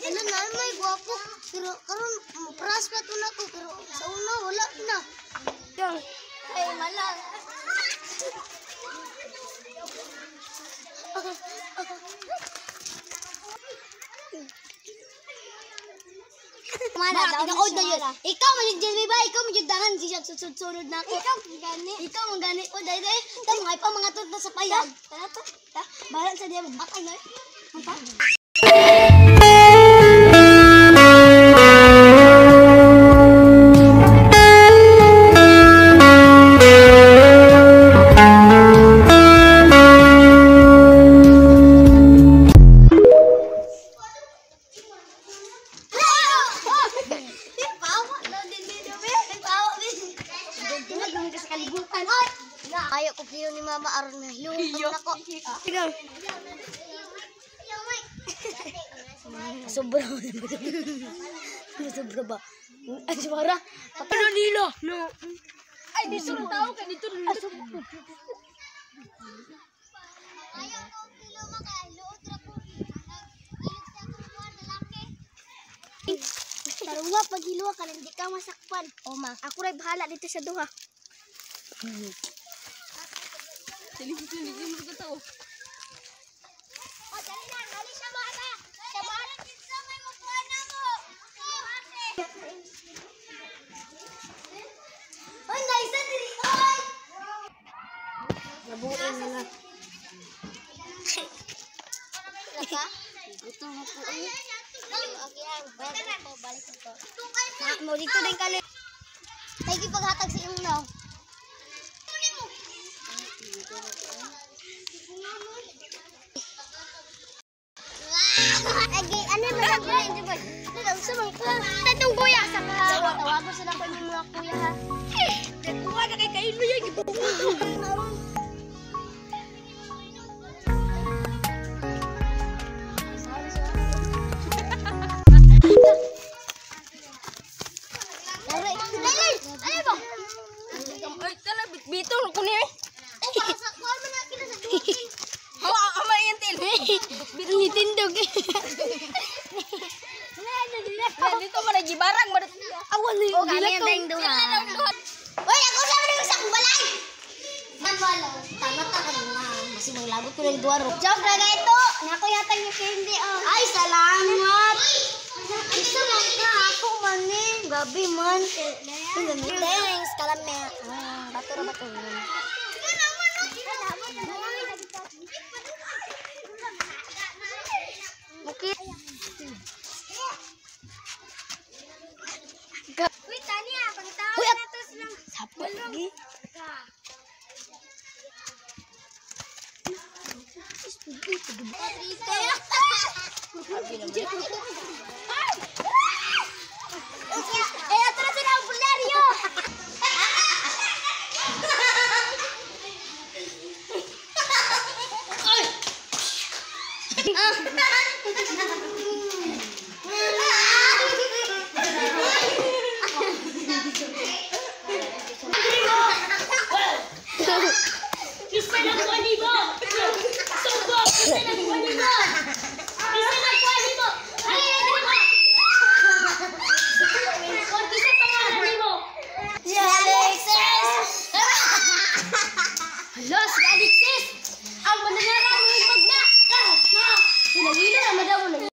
Ano na may guwapo pero karon pras pa to nako pero sa una wala na. Yung ay malang. Mana daw na yun. Ikaw man yung Jelly ba? Ikaw man yung dahan siya susud-sunod na ako. Ikaw man gani. O dai dai. Tamo ay pa mga tut na sa payag. Ta. Bahala sa diya magbatay na. Apa? Ayo ko piyo ni Mama aron na yung nako. Tigang. Sobra. Sobra ba? Ay suara. Ano nila? No. Ay dito na tao ka dito. Ayo ko piyo makaluod ra ko. Tarunga pag hiluwa ka hindi ka masakpan. O ma, ako ray bahala dito sa duha. Sili-sili mo ka tao. Oh, dali na, dali siya bata. Siya bata dito may makuha na mo. Oy, naisa diri oy. Nabuin na na. Laka? Ito mo po. Balik ko. Mo dito din kali. Tay gi paghatag sa imong naw. Agi, ano ba ang kuya hindi ba? Dadang sumang ka. Tatong kuya sa ka. Tawago sila ko yung mga kuya ha. Kuha na kay kailo yan. Ano ba? Ay, tala, bitong ko niya eh. Hawa yan tin. Tindog. Dito mo na gibarang mo. Awan ni. O kami ang ding duha. Oy, ako sa man sa balay. Manwalo. Tama-tama ka na. Kasi maglagot ko ng duwaro. Joke na ito. Nako yata yung candy oh. Ay, salamat. Isa lang ka ako man eh. Gabi man. Thanks, kalame. Bato. Okay. Uy, Tania, pagtawag na to silang sapal lagi. Atrás era un bulario. Los Alexis, ang mananarang mga magna. Hinagilo na madaw na.